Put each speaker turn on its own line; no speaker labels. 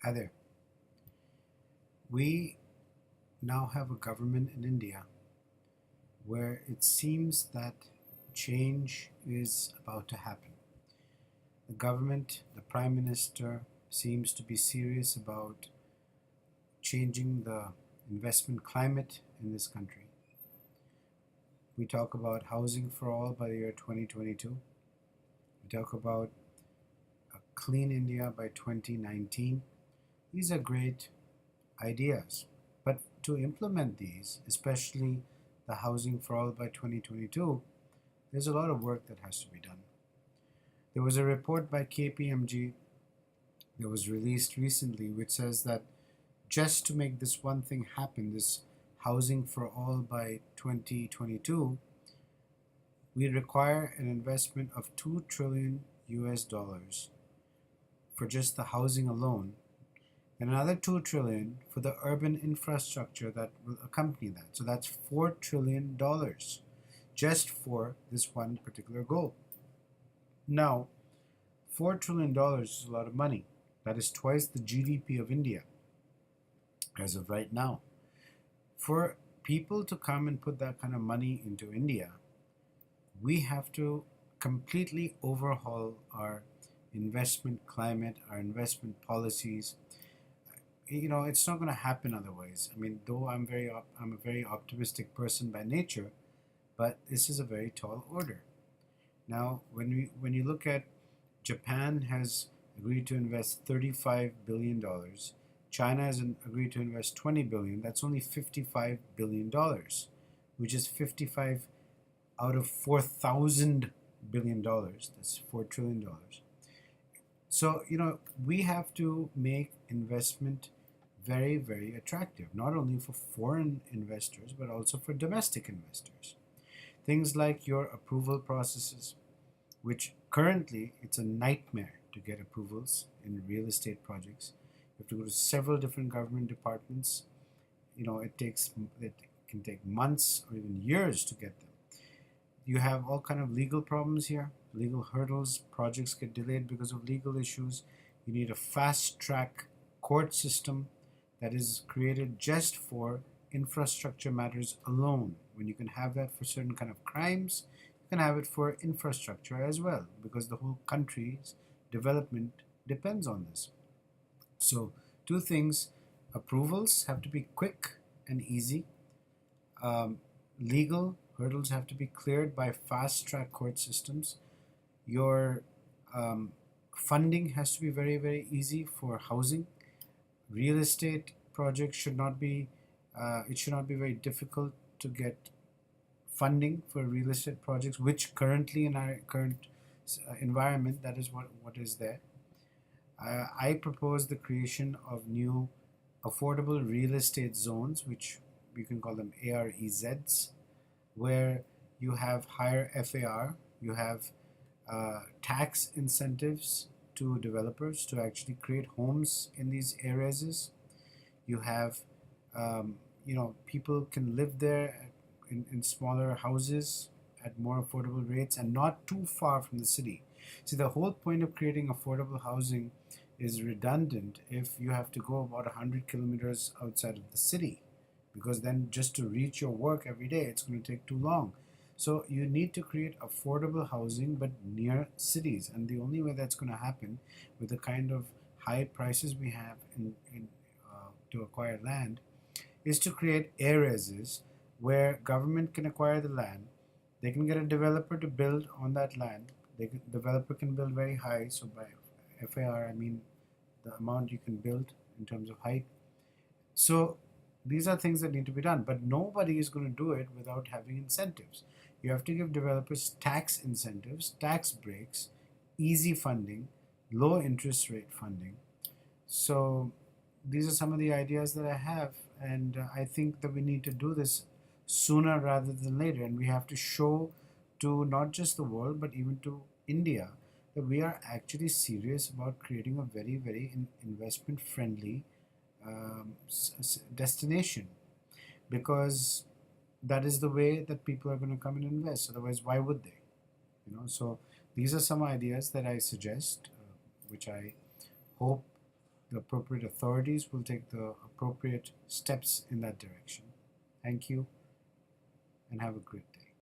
Hi there. We now have a government in India where it seems that change is about to happen. The government, the Prime Minister, seems to be serious about changing the investment climate in this country. We talk about housing for all by the year 2022. We talk about a clean India by 2019. These are great ideas. But to implement these, especially the housing for all by 2022, there's a lot of work that has to be done. There was a report by KPMG that was released recently which says that just to make this one thing happen, this housing for all by 2022, we require an investment of 2 trillion US dollars for just the housing alone, and another 2 trillion for the urban infrastructure that will accompany that. So that's 4 trillion dollars just for this one particular goal. Now, $4 trillion is a lot of money. That is twice the GDP of India as of right now. For people to come and put that kind of money into India, we have to completely overhaul our investment climate, our investment policies. It's not going to happen otherwise. I mean, though I'm a very optimistic person by nature, but this is a very tall order. Now, when you look at Japan has agreed to invest $35 billion. China has agreed to invest $20 billion. That's only $55 billion, which is 55 out of $4,000 billion. That's $4 trillion. So, we have to make investment very, very attractive, not only for foreign investors, but also for domestic investors. Things like your approval processes, which currently it's a nightmare to get approvals in real estate projects. You have to go to several different government departments. It can take months or even years to get them. You have all kind of legal problems here, legal hurdles. Projects get delayed because of legal issues. You need a fast track court system that is created just for infrastructure matters alone. When you can have that for certain kind of crimes, you can have it for infrastructure as well, because the whole country's development depends on this. So, two things: approvals have to be quick and easy. Legal hurdles have to be cleared by fast track court systems. Your funding has to be very, very easy for housing. Real estate projects should not be very difficult to get funding for real estate projects, which currently in our current environment, that is what is there. I propose the creation of new affordable real estate zones, which we can call them AREZs, where you have higher FAR, you have tax incentives to developers to actually create homes in these areas. You have, people can live there in smaller houses at more affordable rates and not too far from the city. See, the whole point of creating affordable housing is redundant if you have to go about 100 kilometers outside of the city, because then just to reach your work every day, it's going to take too long. So you need to create affordable housing but near cities, and the only way that's going to happen with the kind of high prices we have to acquire land is to create AREZs where government can acquire the land. They can get a developer to build on that land. Developer can build very high. So by FAR, I mean the amount you can build in terms of height. So these are things that need to be done, but nobody is going to do it without having incentives. You have to give developers tax incentives, tax breaks, easy funding, low interest rate funding. So these are some of the ideas that I have, and I think that we need to do this sooner rather than later, and we have to show to not just the world but even to India that we are actually serious about creating a very, very investment friendly destination, because that is the way that people are going to come and invest. Otherwise, why would they? So these are some ideas that I suggest, which I hope the appropriate authorities will take the appropriate steps in that direction. Thank you and have a great day.